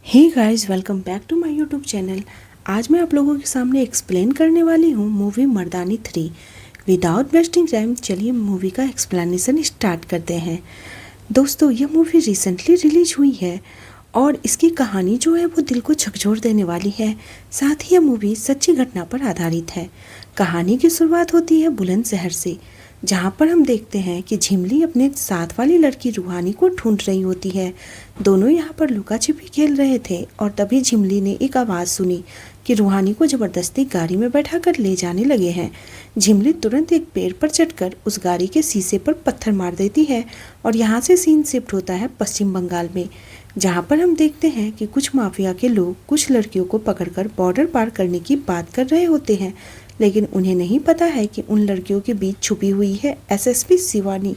Hey guys, welcome back to my YouTube channel. आज मैं आप लोगों के सामने एक्सप्लेन करने वाली हूँ मूवी मर्दानी 3। विदाउट वेस्टिंग टाइम चलिए मूवी का एक्सप्लेनेशन स्टार्ट करते हैं। दोस्तों, यह मूवी रिसेंटली रिलीज हुई है और इसकी कहानी जो है वो दिल को झकझोर देने वाली है। साथ ही यह मूवी सच्ची घटना पर आधारित है। कहानी की शुरुआत होती है बुलंदशहर से, जहाँ पर हम देखते हैं कि झिमली अपने साथ वाली लड़की रूहानी को ढूंढ रही होती है। दोनों यहाँ पर लुका छिपी खेल रहे थे और तभी झिमली ने एक आवाज़ सुनी कि रूहानी को ज़बरदस्ती गाड़ी में बैठा कर ले जाने लगे हैं। झिमली तुरंत एक पेड़ पर चढ़कर उस गाड़ी के शीशे पर पत्थर मार देती है और यहाँ से सीन शिफ्ट होता है पश्चिम बंगाल में, जहाँ पर हम देखते हैं कि कुछ माफिया के लोग कुछ लड़कियों को पकड़कर बॉर्डर पार करने की बात कर रहे होते हैं, लेकिन उन्हें नहीं पता है कि उन लड़कियों के बीच छुपी हुई है एसएसपी शिवानी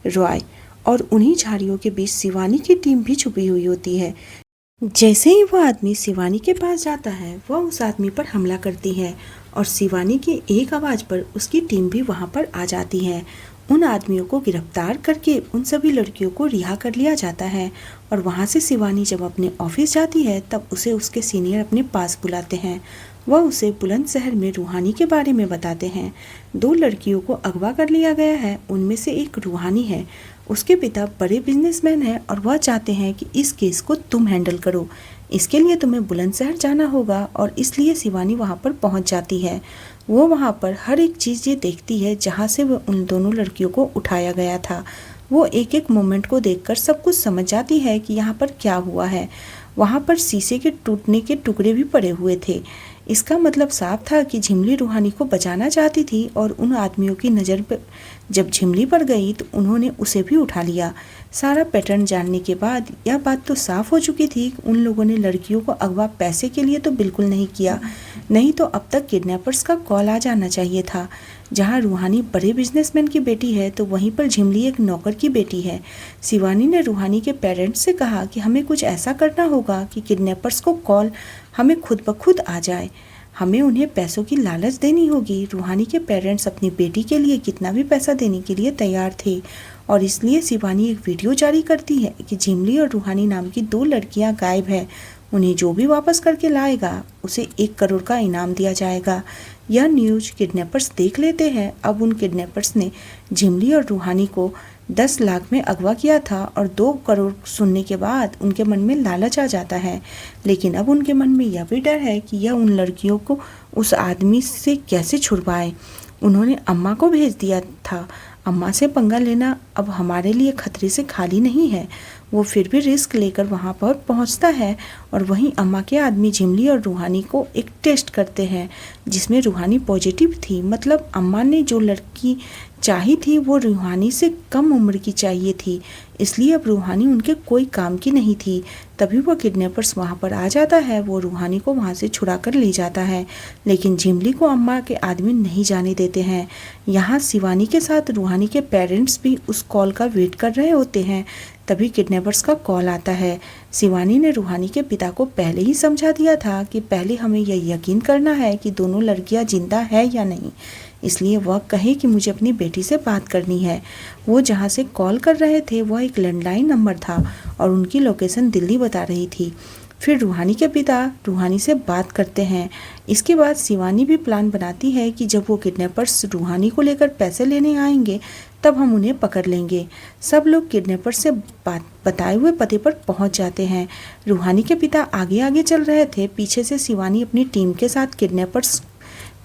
रॉय और उन्हीं झाड़ियों के बीच शिवानी की टीम भी छुपी हुई होती है। जैसे ही वो आदमी शिवानी के पास जाता है, वह उस आदमी पर हमला करती है और शिवानी की एक आवाज़ पर उसकी टीम भी वहां पर आ जाती है। उन आदमियों को गिरफ्तार करके उन सभी लड़कियों को रिहा कर लिया जाता है और वहां से शिवानी जब अपने ऑफिस जाती है तब उसे उसके सीनियर अपने पास बुलाते हैं। वह उसे बुलंदशहर में रूहानी के बारे में बताते हैं। 2 लड़कियों को अगवा कर लिया गया है, उनमें से एक रूहानी है। उसके पिता बड़े बिजनेसमैन हैं और वह चाहते हैं कि इस केस को तुम हैंडल करो। इसके लिए तुम्हें बुलंदशहर जाना होगा और इसलिए शिवानी वहां पर पहुंच जाती है। वो वहां पर हर एक चीज़ ये देखती है जहां से वो उन दोनों लड़कियों को उठाया गया था। वो एक एक मोमेंट को देखकर सब कुछ समझ जाती है कि यहाँ पर क्या हुआ है। वहाँ पर शीशे के टूटने के टुकड़े भी पड़े हुए थे। इसका मतलब साफ था कि झिमली रूहानी को बचाना चाहती थी और उन आदमियों की नज़र पर जब झिमली पर गई तो उन्होंने उसे भी उठा लिया। सारा पैटर्न जानने के बाद यह बात तो साफ हो चुकी थी कि उन लोगों ने लड़कियों को अगवा पैसे के लिए तो बिल्कुल नहीं किया, नहीं तो अब तक किडनैपर्स का कॉल आ जाना चाहिए था। जहां रूहानी बड़े बिजनेसमैन की बेटी है तो वहीं पर झिमली एक नौकर की बेटी है। शिवानी ने रूहानी के पेरेंट्स से कहा कि हमें कुछ ऐसा करना होगा कि किडनैपर्स को कॉल हमें खुद ब खुद आ जाए, हमें उन्हें पैसों की लालच देनी होगी। रूहानी के पेरेंट्स अपनी बेटी के लिए कितना भी पैसा देने के लिए तैयार थे और इसलिए शिवानी एक वीडियो जारी करती है कि झिमली और रूहानी नाम की 2 लड़कियां गायब है। उन्हें जो भी वापस करके लाएगा उसे 1 करोड़ का इनाम दिया जाएगा। यह न्यूज़ किडनैपर्स देख लेते हैं। अब उन किडनैपर्स ने झिमली और रूहानी को 10 लाख में अगवा किया था और 2 करोड़ सुनने के बाद उनके मन में लालच आ जाता है, लेकिन अब उनके मन में यह भी डर है कि यह उन लड़कियों को उस आदमी से कैसे छुड़वाए। उन्होंने अम्मा को भेज दिया था। अम्मा से पंगा लेना अब हमारे लिए खतरे से खाली नहीं है। वो फिर भी रिस्क लेकर वहाँ पर पहुँचता है और वहीं अम्मा के आदमी झिमली और रूहानी को एक टेस्ट करते हैं जिसमें रूहानी पॉजिटिव थी। मतलब अम्मा ने जो लड़की चाही थी वो रूहानी से कम उम्र की चाहिए थी, इसलिए अब रूहानी उनके कोई काम की नहीं थी। तभी वो किडनैपर्स वहाँ पर आ जाता है। वो रूहानी को वहाँ से छुड़ा कर ले जाता है, लेकिन झिमली को अम्मा के आदमी नहीं जाने देते हैं। यहाँ शिवानी के साथ रूहानी के पेरेंट्स भी उस कॉल का वेट कर रहे होते हैं। तभी किडनैपर्स का कॉल आता है। शिवानी ने रूहानी के पिता को पहले ही समझा दिया था कि पहले हमें यह यकीन करना है कि दोनों लड़कियां जिंदा है या नहीं, इसलिए वह कहे कि मुझे अपनी बेटी से बात करनी है। वो जहाँ से कॉल कर रहे थे वह एक लैंडलाइन नंबर था और उनकी लोकेशन दिल्ली बता रही थी। फिर रूहानी के पिता रूहानी से बात करते हैं। इसके बाद शिवानी भी प्लान बनाती है कि जब वो किडनैपर्स रूहानी को लेकर पैसे लेने आएंगे तब हम उन्हें पकड़ लेंगे। सब लोग किडनैपर से बताए हुए पते पर पहुंच जाते हैं। रूहानी के पिता आगे आगे चल रहे थे, पीछे से शिवानी अपनी टीम के साथ किडनैपर्स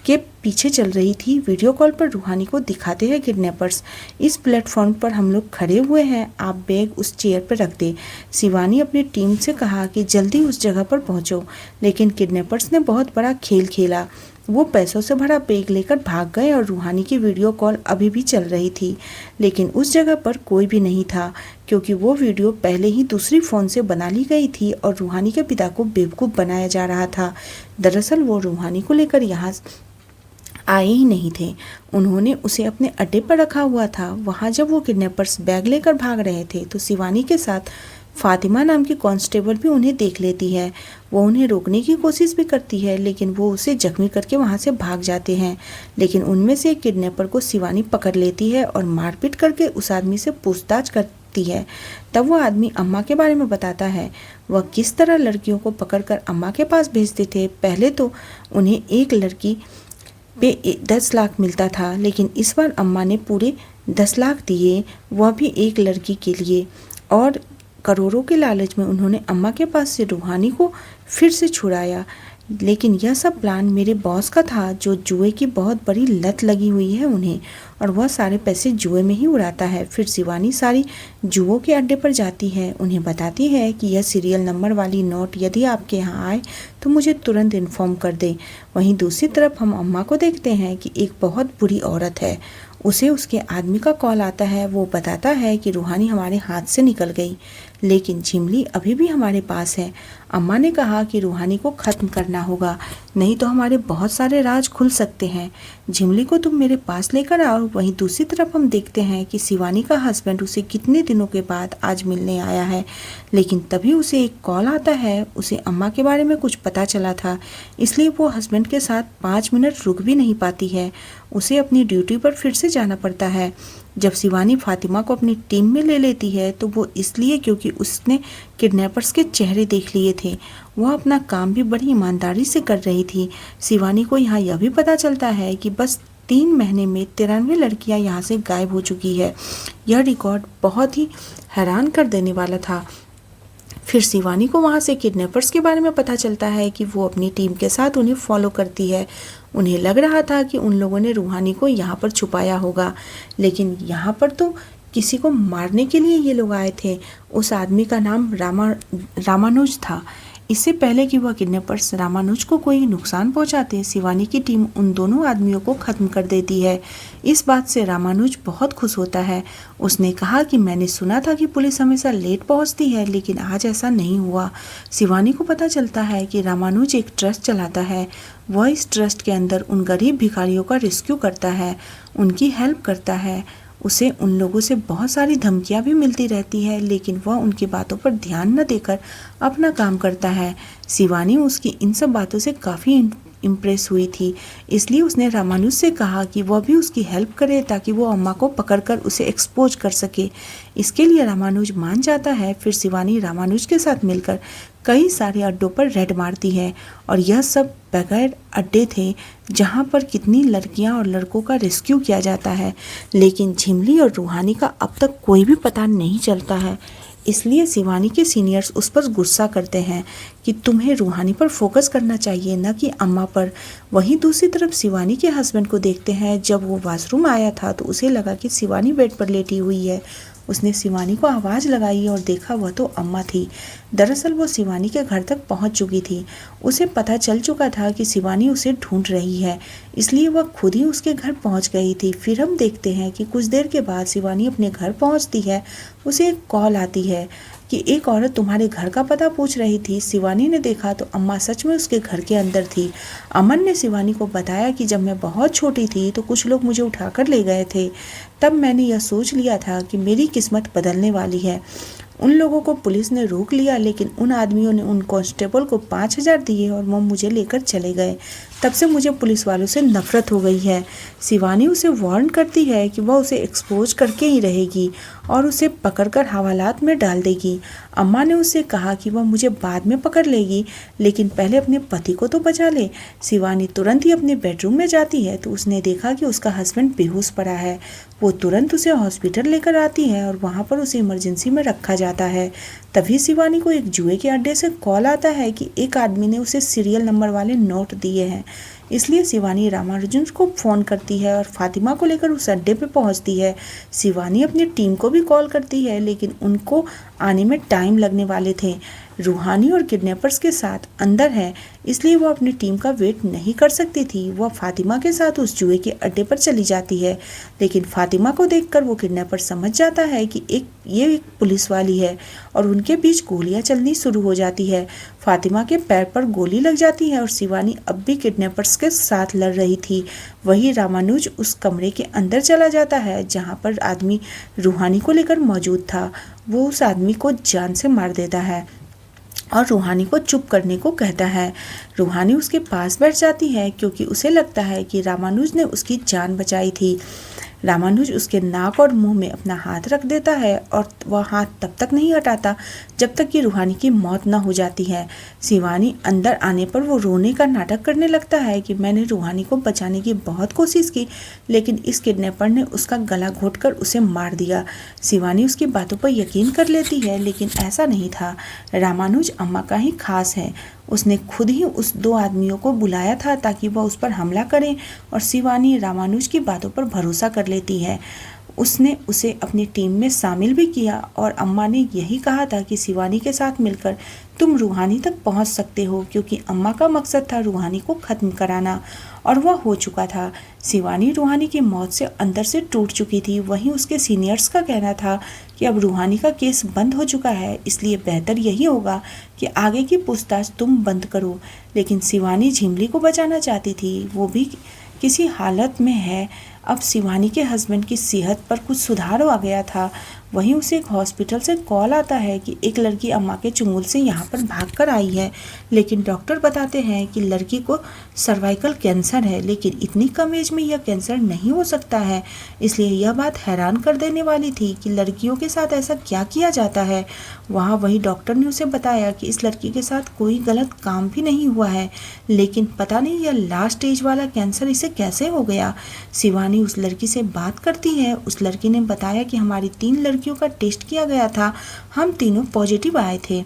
के पीछे चल रही थी। वीडियो कॉल पर रूहानी को दिखाते हैं किडनैपर्स, इस प्लेटफॉर्म पर हम लोग खड़े हुए हैं, आप बैग उस चेयर पर रख दे। शिवानी अपनी टीम से कहा कि जल्दी उस जगह पर पहुंचो, लेकिन किडनैपर्स ने बहुत बड़ा खेल खेला। वो पैसों से भरा बैग लेकर भाग गए और रूहानी की वीडियो कॉल अभी भी चल रही थी, लेकिन उस जगह पर कोई भी नहीं था क्योंकि वो वीडियो पहले ही दूसरी फ़ोन से बना ली गई थी और रूहानी के पिता को बेवकूफ़ बनाया जा रहा था। दरअसल वो रूहानी को लेकर यहाँ आए ही नहीं थे, उन्होंने उसे अपने अड्डे पर रखा हुआ था। वहाँ जब वो किडनैपर्स बैग लेकर भाग रहे थे तो शिवानी के साथ फातिमा नाम की कांस्टेबल भी उन्हें देख लेती है। वो उन्हें रोकने की कोशिश भी करती है, लेकिन वो उसे जख्मी करके वहाँ से भाग जाते हैं। लेकिन उनमें से एक किडनैपर को शिवानी पकड़ लेती है और मारपीट करके उस आदमी से पूछताछ करती लगती है। तब वह आदमी अम्मा के बारे में बताता है, वह किस तरह लड़कियों को पकड़कर अम्मा के पास भेजते थे। पहले तो उन्हें एक लड़की पे 10 लाख मिलता था, लेकिन इस बार अम्मा ने पूरे 10 लाख दिए, वह भी एक लड़की के लिए। और करोड़ों के लालच में उन्होंने अम्मा के पास से रूहानी को फिर से छुड़ाया। लेकिन यह सब प्लान मेरे बॉस का था, जो जुए की बहुत बड़ी लत लगी हुई है उन्हें, और वह सारे पैसे जुए में ही उड़ाता है। फिर शिवानी सारी जुओं के अड्डे पर जाती है, उन्हें बताती है कि यह सीरियल नंबर वाली नोट यदि आपके यहाँ आए तो मुझे तुरंत इन्फॉर्म कर दें। वहीं दूसरी तरफ हम अम्मा को देखते हैं कि एक बहुत बुरी औरत है, उसे उसके आदमी का कॉल आता है। वो बताता है कि रूहानी हमारे हाथ से निकल गई, लेकिन झिमली अभी भी हमारे पास है। अम्मा ने कहा कि रूहानी को ख़त्म करना होगा, नहीं तो हमारे बहुत सारे राज खुल सकते हैं। झिमली को तुम मेरे पास लेकर आओ। वहीं दूसरी तरफ हम देखते हैं कि शिवानी का हस्बैंड उसे कितने दिनों के बाद आज मिलने आया है, लेकिन तभी उसे एक कॉल आता है। उसे अम्मा के बारे में कुछ पता चला था, इसलिए वो हस्बैंड के साथ 5 मिनट रुक भी नहीं पाती है। उसे अपनी ड्यूटी पर फिर से जाना पड़ता है। जब शिवानी फातिमा को अपनी टीम में ले लेती है तो वो इसलिए क्योंकि उसने किडनैपर्स के चेहरे देख लिए थे। वह अपना काम भी बड़ी ईमानदारी से कर रही थी। शिवानी को यहाँ यह भी पता चलता है कि बस 3 महीने में 93 लड़कियाँ यहाँ से गायब हो चुकी है। यह रिकॉर्ड बहुत ही हैरान कर देने वाला था। फिर शिवानी को वहाँ से किडनैपर्स के बारे में पता चलता है कि वो अपनी टीम के साथ उन्हें फॉलो करती है। उन्हें लग रहा था कि उन लोगों ने रूहानी को यहाँ पर छुपाया होगा, लेकिन यहाँ पर तो किसी को मारने के लिए ये लोग आए थे। उस आदमी का नाम रामानुज था। इससे पहले कि वह किडनैपर्स रामानुज को कोई नुकसान पहुंचाते, शिवानी की टीम उन दोनों आदमियों को ख़त्म कर देती है। इस बात से रामानुज बहुत खुश होता है। उसने कहा कि मैंने सुना था कि पुलिस हमेशा लेट पहुंचती है, लेकिन आज ऐसा नहीं हुआ। शिवानी को पता चलता है कि रामानुज एक ट्रस्ट चलाता है। वह इस ट्रस्ट के अंदर उन गरीब भिखारियों का रेस्क्यू करता है, उनकी हेल्प करता है। उसे उन लोगों से बहुत सारी धमकियां भी मिलती रहती है, लेकिन वह उनकी बातों पर ध्यान न देकर अपना काम करता है। शिवानी उसकी इन सब बातों से काफ़ी इम्प्रेस हुई थी, इसलिए उसने रामानुज से कहा कि वह भी उसकी हेल्प करे ताकि वो अम्मा को पकड़कर उसे एक्सपोज कर सके। इसके लिए रामानुज मान जाता है। फिर शिवानी रामानुज के साथ मिलकर कई सारे अड्डों पर रेड मारती है, और यह सब बगैर अड्डे थे जहां पर कितनी लड़कियां और लड़कों का रेस्क्यू किया जाता है, लेकिन झिमली और रूहानी का अब तक कोई भी पता नहीं चलता है। इसलिए शिवानी के सीनियर्स उस पर गुस्सा करते हैं कि तुम्हें रूहानी पर फोकस करना चाहिए, न कि अम्मा पर। वहीं दूसरी तरफ शिवानी के हस्बैंड को देखते हैं। जब वो वॉशरूम आया था तो उसे लगा कि शिवानी बेड पर लेटी हुई है। उसने शिवानी को आवाज़ लगाई और देखा वह तो अम्मा थी। दरअसल वो शिवानी के घर तक पहुंच चुकी थी। उसे पता चल चुका था कि शिवानी उसे ढूंढ रही है, इसलिए वह खुद ही उसके घर पहुंच गई थी। फिर हम देखते हैं कि कुछ देर के बाद शिवानी अपने घर पहुंचती है। उसे एक कॉल आती है कि एक औरत तुम्हारे घर का पता पूछ रही थी। शिवानी ने देखा तो अम्मा सच में उसके घर के अंदर थी। अमन ने शिवानी को बताया कि जब मैं बहुत छोटी थी तो कुछ लोग मुझे उठाकर ले गए थे। तब मैंने यह सोच लिया था कि मेरी किस्मत बदलने वाली है। उन लोगों को पुलिस ने रोक लिया, लेकिन उन आदमियों ने उन कांस्टेबल को 5,000 दिए और वो मुझे लेकर चले गए। तब से मुझे पुलिस वालों से नफरत हो गई है। शिवानी उसे वार्न करती है कि वह उसे एक्सपोज करके ही रहेगी और उसे पकड़कर हवालात में डाल देगी। अम्मा ने उससे कहा कि वह मुझे बाद में पकड़ लेगी, लेकिन पहले अपने पति को तो बचा ले। शिवानी तुरंत ही अपने बेडरूम में जाती है तो उसने देखा कि उसका हस्बैंड बेहोश पड़ा है। वो तुरंत उसे हॉस्पिटल लेकर आती है और वहाँ पर उसे इमरजेंसी में रखा जाता है। तभी शिवानी को एक जुए के अड्डे से कॉल आता है कि एक आदमी ने उसे सीरियल नंबर वाले नोट दिए हैं। इसलिए शिवानी रामानुजन को फ़ोन करती है और फातिमा को लेकर उस अड्डे पे पहुंचती है। शिवानी अपनी टीम को भी कॉल करती है, लेकिन उनको आने में टाइम लगने वाले थे। रूहानी और किडनैपर्स के साथ अंदर है, इसलिए वो अपनी टीम का वेट नहीं कर सकती थी। वह फातिमा के साथ उस जुए के अड्डे पर चली जाती है, लेकिन फातिमा को देखकर वो किडनैपर समझ जाता है कि ये एक पुलिस वाली है और उनके बीच गोलियां चलनी शुरू हो जाती है। फातिमा के पैर पर गोली लग जाती है और शिवानी अब भी किडनैपर्स के साथ लड़ रही थी। वही रामानुज उस कमरे के अंदर चला जाता है जहाँ पर आदमी रूहानी को लेकर मौजूद था। वो उस आदमी को जान से मार देता है। और रूहानी को चुप करने को कहता है। रूहानी उसके पास बैठ जाती है क्योंकि उसे लगता है कि रामानुज ने उसकी जान बचाई थी। रामानुज उसके नाक और मुंह में अपना हाथ रख देता है और वह हाथ तब तक नहीं हटाता जब तक कि रूहानी की मौत न हो जाती है। शिवानी अंदर आने पर वो रोने का नाटक करने लगता है कि मैंने रूहानी को बचाने की बहुत कोशिश की, लेकिन इस किडनैपर ने उसका गला घोंटकर उसे मार दिया। शिवानी उसकी बातों पर यकीन कर लेती है, लेकिन ऐसा नहीं था। रामानुज अम्मा का ही खास है। उसने खुद ही उस दो आदमियों को बुलाया था ताकि वह उस पर हमला करें, और शिवानी रामानुज की बातों पर भरोसा कर लेती है। उसने उसे अपनी टीम में शामिल भी किया और अम्मा ने यही कहा था कि शिवानी के साथ मिलकर तुम रूहानी तक पहुंच सकते हो, क्योंकि अम्मा का मकसद था रूहानी को खत्म कराना, और वह हो चुका था। शिवानी रूहानी की मौत से अंदर से टूट चुकी थी। वहीं उसके सीनियर्स का कहना था कि अब रूहानी का केस बंद हो चुका है, इसलिए बेहतर यही होगा कि आगे की पूछताछ तुम बंद करो। लेकिन शिवानी झिमली को बचाना चाहती थी, वो भी किसी हालत में है। अब शिवानी के हस्बैंड की सेहत पर कुछ सुधार आ गया था। वहीं उसे एक हॉस्पिटल से कॉल आता है कि एक लड़की अम्मा के चुंगल से यहाँ पर भागकर आई है, लेकिन डॉक्टर बताते हैं कि लड़की को सर्वाइकल कैंसर है, लेकिन इतनी कम एज में यह कैंसर नहीं हो सकता है। इसलिए यह बात हैरान कर देने वाली थी कि लड़कियों के साथ ऐसा क्या किया जाता है। वहाँ वही डॉक्टर ने उसे बताया कि इस लड़की के साथ कोई गलत काम भी नहीं हुआ है, लेकिन पता नहीं यह लास्ट स्टेज वाला कैंसर इसे कैसे हो गया। शिवानी उस लड़की से बात करती है। उस लड़की ने बताया कि हमारी 3 लड़कियों का टेस्ट किया गया था, हम तीनों पॉजिटिव आए थे।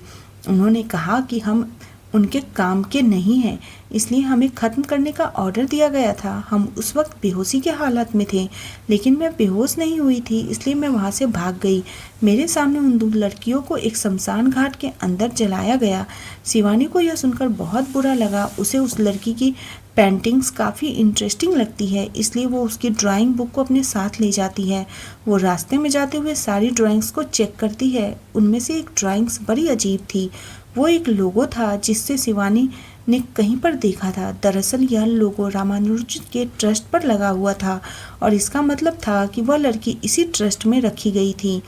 उन्होंने कहा कि हम उनके काम के नहीं हैं, इसलिए हमें ख़त्म करने का ऑर्डर दिया गया था। हम उस वक्त बेहोशी के हालत में थे, लेकिन मैं बेहोश नहीं हुई थी, इसलिए मैं वहाँ से भाग गई। मेरे सामने उन 2 लड़कियों को एक शमशान घाट के अंदर जलाया गया। शिवानी को यह सुनकर बहुत बुरा लगा। उसे उस लड़की की पेंटिंग्स काफ़ी इंटरेस्टिंग लगती है, इसलिए वो उसकी ड्राइंग बुक को अपने साथ ले जाती है। वो रास्ते में जाते हुए सारी ड्राइंग्स को चेक करती है। उनमें से एक ड्राइंग्स बड़ी अजीब थी। वो एक लोगो था जिससे शिवानी ने कहीं पर देखा था। दरअसल यह लोगो रामानुज के ट्रस्ट पर लगा हुआ था, और इसका मतलब था कि वह लड़की इसी ट्रस्ट में रखी गई थी।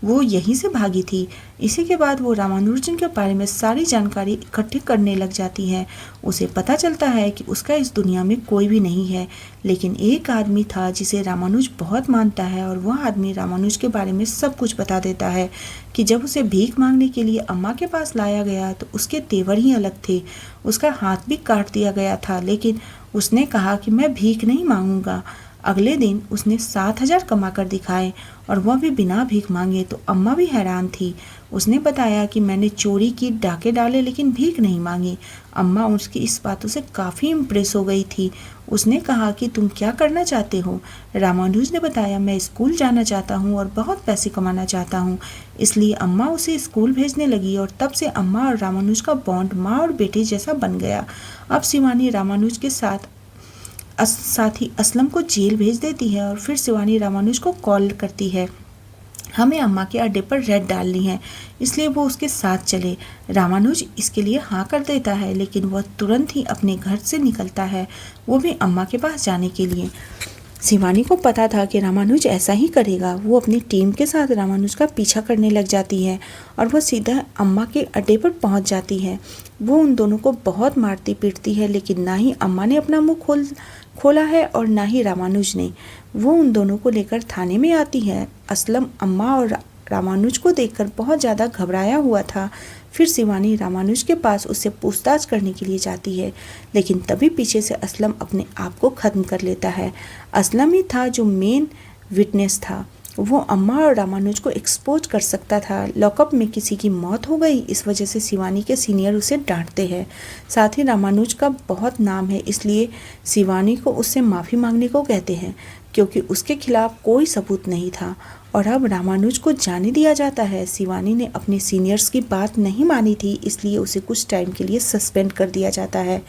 वो यहीं से भागी थी। इसी के बाद वो रामानुजन के बारे में सारी जानकारी इकट्ठी करने लग जाती है। उसे पता चलता है कि उसका इस दुनिया में कोई भी नहीं है, लेकिन एक आदमी था जिसे रामानुज बहुत मानता है, और वह आदमी रामानुज के बारे में सब कुछ बता देता है कि जब उसे भीख मांगने के लिए अम्मा के पास लाया गया तो उसके तेवर ही अलग थे। उसका हाथ भी काट दिया गया था, लेकिन उसने कहा कि मैं भीख नहीं मांगूंगा। अगले दिन उसने 7,000 कमा कर दिखाए, और वह भी बिना भीख मांगे। तो अम्मा भी हैरान थी। उसने बताया कि मैंने चोरी की, डाके डाले, लेकिन भीख नहीं मांगी। अम्मा उसकी इस बातों से काफ़ी इम्प्रेस हो गई थी। उसने कहा कि तुम क्या करना चाहते हो? रामानुज ने बताया, मैं स्कूल जाना चाहता हूँ और बहुत पैसे कमाना चाहता हूँ। इसलिए अम्मा उसे स्कूल भेजने लगी, और तब से अम्मा और रामानुज का बॉन्ड माँ और बेटे जैसा बन गया। अब शिवानी रामानुज के साथ ही असलम को जेल भेज देती है, और फिर शिवानी रामानुज को कॉल करती है, हमें अम्मा के अड्डे पर रेड डालनी है, इसलिए वो उसके साथ चले। रामानुज इसके लिए हाँ कर देता है, लेकिन वह तुरंत ही अपने घर से निकलता है, वो भी अम्मा के पास जाने के लिए। शिवानी को पता था कि रामानुज ऐसा ही करेगा। वो अपनी टीम के साथ रामानुज का पीछा करने लग जाती है, और वह सीधा अम्मा के अड्डे पर पहुंच जाती है। वो उन दोनों को बहुत मारती पीटती है, लेकिन ना ही अम्मा ने अपना मुंह खोला है और ना ही रामानुज ने। वो उन दोनों को लेकर थाने में आती है। असलम अम्मा और रामानुज को देखकर बहुत ज़्यादा घबराया हुआ था। फिर शिवानी रामानुज के पास उससे पूछताछ करने के लिए जाती है, लेकिन तभी पीछे से असलम अपने आप को ख़त्म कर लेता है। असलम ही था जो मेन विटनेस था। वो अम्मा और रामानुज को एक्सपोज कर सकता था। लॉकअप में किसी की मौत हो गई, इस वजह से शिवानी के सीनियर उसे डांटते हैं। साथ ही रामानुज का बहुत नाम है, इसलिए शिवानी को उससे माफ़ी मांगने को कहते हैं, क्योंकि उसके खिलाफ कोई सबूत नहीं था। और अब रामानुज को जाने दिया जाता है। शिवानी ने अपने सीनियर्स की बात नहीं मानी थी, इसलिए उसे कुछ टाइम के लिए सस्पेंड कर दिया जाता है।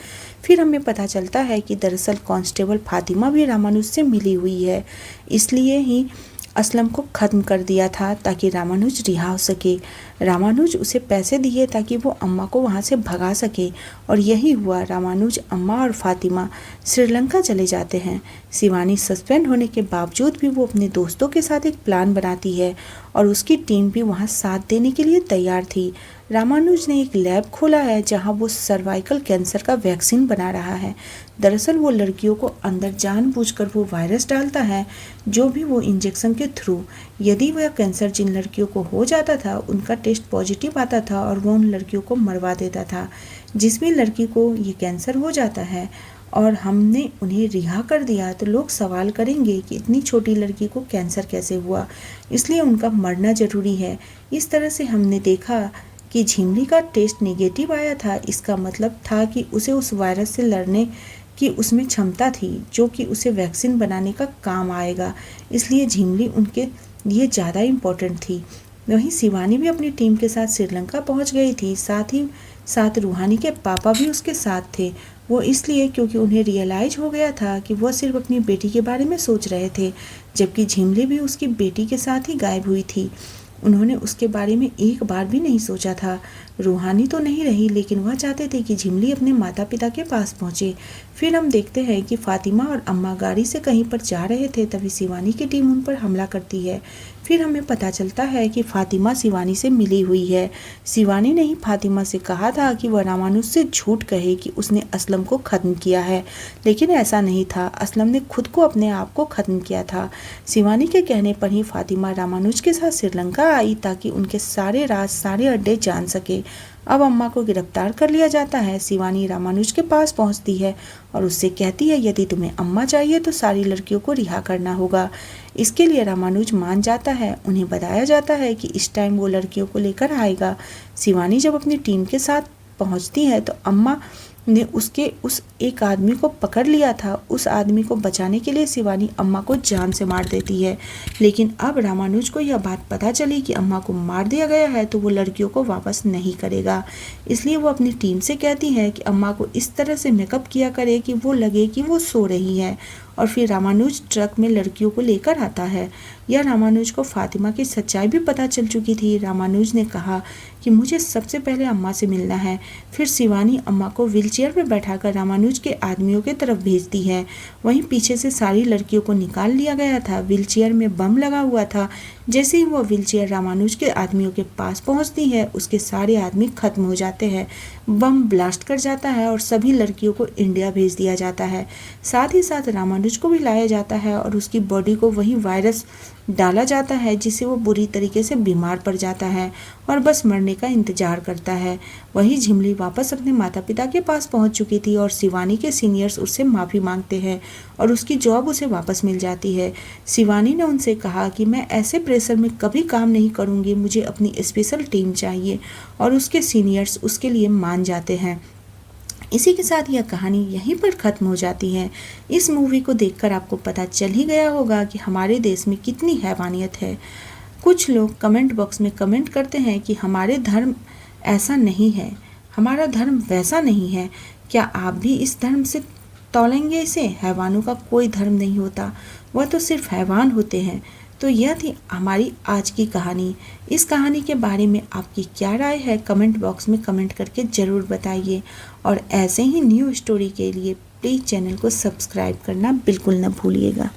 फिर हमें पता चलता है कि दरअसल कांस्टेबल फातिमा भी रामानुज से मिली हुई है, इसलिए ही असलम को ख़त्म कर दिया था ताकि रामानुज रिहा हो सके। रामानुज उसे पैसे दिए ताकि वो अम्मा को वहाँ से भगा सके और यही हुआ। रामानुज, अम्मा और फातिमा श्रीलंका चले जाते हैं। शिवानी सस्पेंड होने के बावजूद भी वो अपने दोस्तों के साथ एक प्लान बनाती है और उसकी टीम भी वहाँ साथ देने के लिए तैयार थी। रामानुज ने एक लैब खोला है जहाँ वो सर्वाइकल कैंसर का वैक्सीन बना रहा है। दरअसल वो लड़कियों को अंदर जानबूझकर वो वायरस डालता है जो भी वो इंजेक्शन के थ्रू, यदि वह कैंसर जिन लड़कियों को हो जाता था उनका टेस्ट पॉजिटिव आता था और वो उन लड़कियों को मरवा देता था। जिस भी लड़की को ये कैंसर हो जाता है और हमने उन्हें रिहा कर दिया तो लोग सवाल करेंगे कि इतनी छोटी लड़की को कैंसर कैसे हुआ, इसलिए उनका मरना ज़रूरी है। इस तरह से हमने देखा कि झिमली का टेस्ट नेगेटिव आया था। इसका मतलब था कि उसे उस वायरस से लड़ने की उसमें क्षमता थी जो कि उसे वैक्सीन बनाने का काम आएगा, इसलिए झिमली उनके लिए ज़्यादा इम्पोर्टेंट थी। वहीं शिवानी भी अपनी टीम के साथ श्रीलंका पहुंच गई थी। साथ ही साथ रूहानी के पापा भी उसके साथ थे। वो इसलिए क्योंकि उन्हें रियलाइज हो गया था कि वह सिर्फ अपनी बेटी के बारे में सोच रहे थे, जबकि झिमली भी उसकी बेटी के साथ ही गायब हुई थी। उन्होंने उसके बारे में एक बार भी नहीं सोचा था। रूहानी तो नहीं रही, लेकिन वह चाहते थे कि झिमली अपने माता पिता के पास पहुंचे। फिर हम देखते हैं कि फातिमा और अम्मा गाड़ी से कहीं पर जा रहे थे, तभी शिवानी की टीम उन पर हमला करती है। फिर हमें पता चलता है कि फातिमा शिवानी से मिली हुई है। शिवानी ने ही फातिमा से कहा था कि वह रामानुज से झूठ कहे कि उसने असलम को ख़त्म किया है, लेकिन ऐसा नहीं था। असलम ने खुद को अपने आप को ख़त्म किया था। शिवानी के कहने पर ही फातिमा रामानुज के साथ श्रीलंका आई ताकि उनके सारे राज, सारे अड्डे जान सके। अब अम्मा को गिरफ्तार कर लिया जाता है। शिवानी रामानुज के पास पहुंचती है और उससे कहती है यदि तुम्हें अम्मा चाहिए तो सारी लड़कियों को रिहा करना होगा। इसके लिए रामानुज मान जाता है। उन्हें बताया जाता है कि इस टाइम वो लड़कियों को लेकर आएगा। शिवानी जब अपनी टीम के साथ पहुंचती है तो अम्मा ने उसके उस एक आदमी को पकड़ लिया था। उस आदमी को बचाने के लिए शिवानी अम्मा को जान से मार देती है, लेकिन अब रामानुज को यह बात पता चली कि अम्मा को मार दिया गया है तो वो लड़कियों को वापस नहीं करेगा। इसलिए वो अपनी टीम से कहती है कि अम्मा को इस तरह से मेकअप किया करे कि वो लगे कि वो सो रही है, और फिर रामानुज ट्रक में लड़कियों को लेकर आता है। यह रामानुज को फातिमा की सच्चाई भी पता चल चुकी थी। रामानुज ने कहा कि मुझे सबसे पहले अम्मा से मिलना है। फिर शिवानी अम्मा को व्हीलचेयर में बैठाकर रामानुज के आदमियों की तरफ भेजती है। वहीं पीछे से सारी लड़कियों को निकाल लिया गया था। व्हीलचेयर में बम लगा हुआ था। जैसे ही वह व्हीलचेयर रामानुज के आदमियों के पास पहुंचती है, उसके सारे आदमी खत्म हो जाते हैं। बम ब्लास्ट कर जाता है और सभी लड़कियों को इंडिया भेज दिया जाता है। साथ ही साथ रामानुज को भी लाया जाता है और उसकी बॉडी को वही वायरस डाला जाता है, जिससे वो बुरी तरीके से बीमार पड़ जाता है और बस मरने का इंतजार करता है। वही झिमली वापस अपने माता पिता के पास पहुंच चुकी थी और शिवानी के सीनियर्स उससे माफ़ी मांगते हैं और उसकी जॉब उसे वापस मिल जाती है। शिवानी ने उनसे कहा कि मैं ऐसे प्रेशर में कभी काम नहीं करूँगी, मुझे अपनी स्पेशल टीम चाहिए, और उसके सीनियर्स उसके लिए मान जाते हैं। इसी के साथ यह कहानी यहीं पर ख़त्म हो जाती है। इस मूवी को देखकर आपको पता चल ही गया होगा कि हमारे देश में कितनी हैवानियत है। कुछ लोग कमेंट बॉक्स में कमेंट करते हैं कि हमारे धर्म ऐसा नहीं है, हमारा धर्म वैसा नहीं है। क्या आप भी इस धर्म से तौलेंगे इसे? हैवानों का कोई धर्म नहीं होता, वह तो सिर्फ हैवान होते हैं। तो यह थी हमारी आज की कहानी। इस कहानी के बारे में आपकी क्या राय है, कमेंट बॉक्स में कमेंट करके ज़रूर बताइए। और ऐसे ही न्यू स्टोरी के लिए प्लीज़ चैनल को सब्सक्राइब करना बिल्कुल न भूलिएगा।